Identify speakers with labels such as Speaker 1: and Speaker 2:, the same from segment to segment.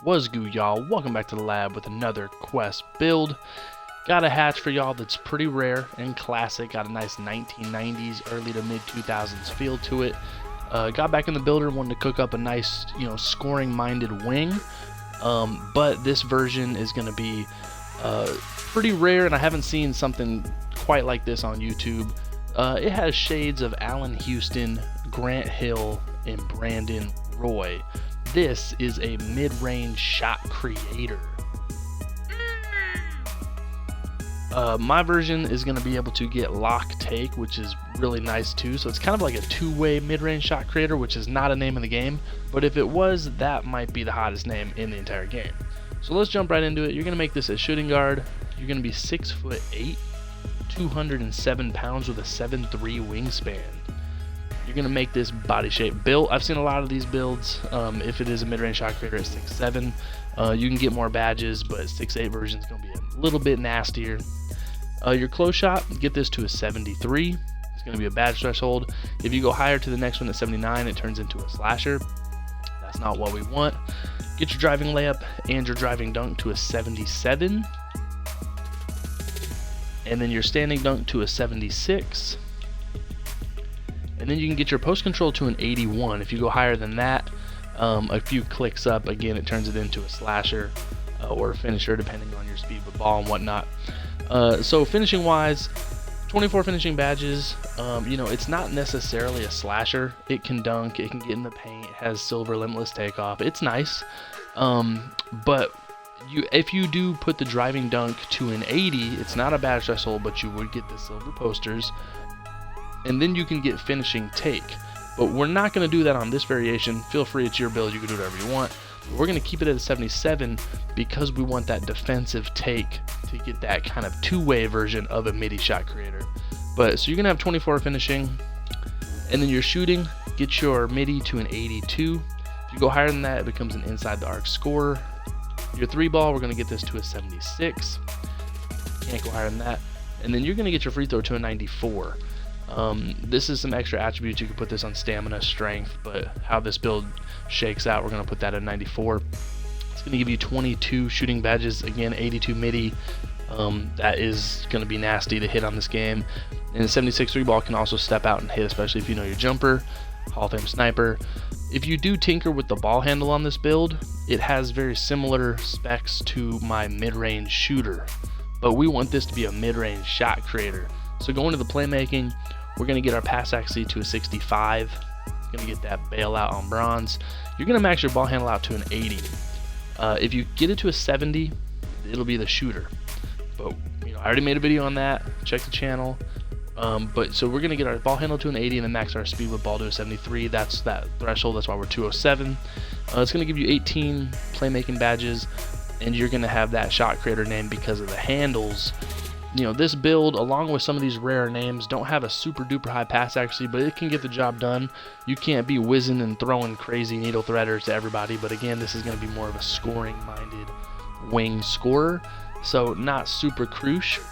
Speaker 1: What's good, y'all? Welcome back to the lab with another quest build. Got a hatch for y'all that's pretty rare and classic. Got a nice 1990s, early to mid 2000s feel to it. Got back in the builder, wanted to cook up a nice, scoring-minded wing. But this version is going to be pretty rare, and I haven't seen something quite like this on YouTube. It has shades of Allan Houston, Grant Hill, and Brandon Roy. This is a mid-range shot creator. My version is going to be able to get lock take, which is really nice too. So it's kind of like a two-way mid-range shot creator, which is not a name in the game. But if it was, that might be the hottest name in the entire game. So let's jump right into it. You're going to make this a shooting guard. You're going to be 6'8", 207 pounds with a 7'3" wingspan. You're going to make this body shape built. I've seen a lot of these builds. If it is a mid-range shot creator at 6'7", you can get more badges, but 6'8" version is going to be a little bit nastier. Your close shot, get this to a 73. It's going to be a badge threshold. If you go higher to the next one at 79, it turns into a slasher. That's not what we want. Get your driving layup and your driving dunk to a 77. And then your standing dunk to a 76. And then you can get your post control to an 81. If you go higher than that, a few clicks up, again, it turns it into a slasher or a finisher, depending on your speed with ball and whatnot. So finishing wise, 24 finishing badges. It's not necessarily a slasher. It can dunk, it can get in the paint, it has silver limitless takeoff. It's nice. But if you do put the driving dunk to an 80, it's not a badge threshold, but you would get the silver posters. And then you can get finishing take. But we're not going to do that on this variation. Feel free, it's your build, you can do whatever you want. But we're going to keep it at a 77 because we want that defensive take to get that kind of two-way version of a midi shot creator. But so you're going to have 24 finishing, and then your shooting, get your midi to an 82. If you go higher than that, it becomes an inside the arc scorer. Your three ball, we're going to get this to a 76. Can't go higher than that. And then you're going to get your free throw to a 94. This is some extra attributes. You can put this on stamina, strength, but how this build shakes out, we're going to put that at 94. It's going to give you 22 shooting badges, again 82 midi. That is going to be nasty to hit on this game. And the 76 three ball can also step out and hit, especially if you know your jumper. Hall of Fame sniper. If you do tinker with the ball handle on this build, it has very similar specs to my mid-range shooter, but we want this to be a mid-range shot creator. So going to the playmaking, we're going to get our pass accuracy to a 65. Going to get that bailout on bronze. You're going to max your ball handle out to an 80. If you get it to a 70, it'll be the shooter. But I already made a video on that. Check the channel. So we're going to get our ball handle to an 80 and then max our speed with ball to a 73. That's that threshold. That's why we're 207. It's going to give you 18 playmaking badges, and you're going to have that shot creator name because of the handles. This build, along with some of these rare names, don't have a super duper high pass accuracy, but it can get the job done. You can't be whizzing and throwing crazy needle threaders to everybody, but again, this is going to be more of a scoring-minded wing scorer, so not super crucial,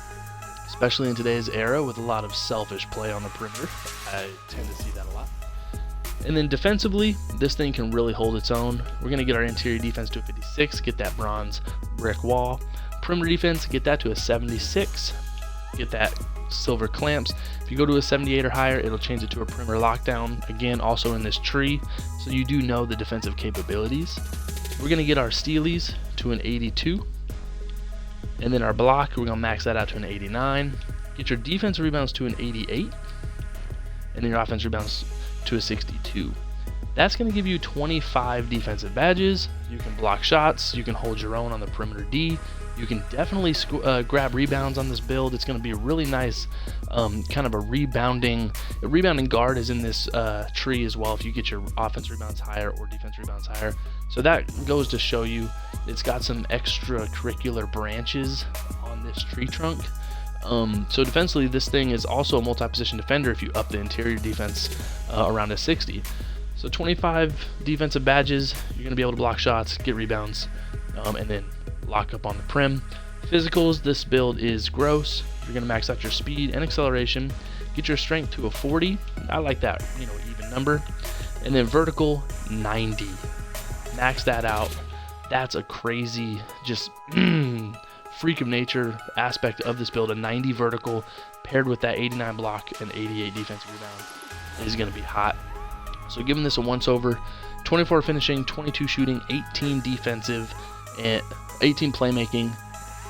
Speaker 1: especially in today's era with a lot of selfish play on the perimeter. I tend to see that a lot. And then defensively, this thing can really hold its own. We're going to get our interior defense to a 56, get that bronze brick wall. Perimeter defense, get that to a 76. Get that silver clamps. If you go to a 78 or higher, it'll change it to a perimeter lockdown. Again, also in this tree, so you do know the defensive capabilities. We're going to get our steelies to an 82. And then our block, we're going to max that out to an 89. Get your defense rebounds to an 88. And then your offense rebounds to a 62. That's going to give you 25 defensive badges. You can block shots. You can hold your own on the perimeter D. You can definitely grab rebounds on this build. It's going to be a really nice kind of a rebounding guard is in this tree as well if you get your offense rebounds higher or defense rebounds higher. So that goes to show you it's got some extracurricular branches on this tree trunk. So defensively, this thing is also a multi-position defender if you up the interior defense around a 60. So 25 defensive badges, you're going to be able to block shots, get rebounds, and then lock up on the prim. Physicals, this build is gross. You're going to max out your speed and acceleration. Get your strength to a 40. I like that, even number. And then vertical, 90. Max that out. that's a crazy, just freak of nature aspect of this build. A 90 vertical paired with that 89 block and 88 defensive rebound is going to be hot. So giving this a once over. 24 finishing, 22 shooting, 18 defensive, and 18 playmaking,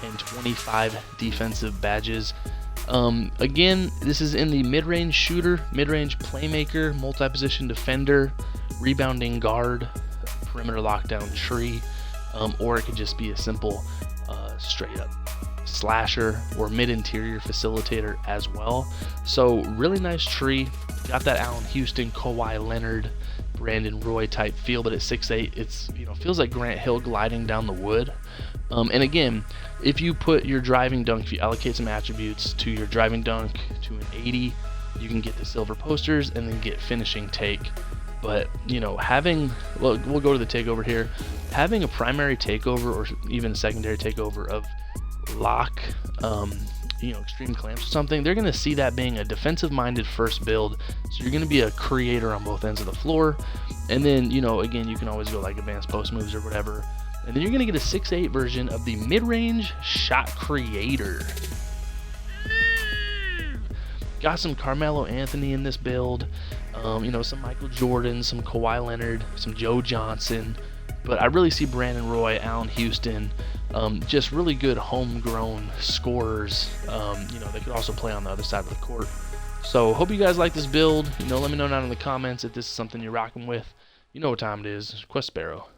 Speaker 1: and 25 defensive badges. Again, this is in the mid-range shooter, mid-range playmaker, multi-position defender, rebounding guard, perimeter lockdown tree, or it could just be a simple straight up slasher or mid-interior facilitator as well. So really nice tree. Got that Allan Houston, Kawhi Leonard, Brandon Roy type feel, but at 6'8", it's, you know, feels like Grant Hill gliding down the wood. And again, if you put your driving dunk, if you allocate some attributes to your driving dunk to an 80, you can get the silver posters and then get finishing take. But, you know, we'll go to the takeover here. Having a primary takeover or even a secondary takeover of lock, you know, extreme clamps or something, they're going to see that being a defensive-minded first build. So you're going to be a creator on both ends of the floor. And then, you know, again, you can always go like advanced post moves or whatever. And then you're going to get a 6'8" version of the mid-range shot creator. Got some Carmelo Anthony in this build. You know, some Michael Jordan, some Kawhi Leonard, some Joe Johnson. But I really see Brandon Roy, Allan Houston, just really good homegrown scorers. You know, they could also play on the other side of the court. So hope you guys like this build. You know, let me know down in the comments if this is something you're rocking with. You know what time it is. Quest Sparrow.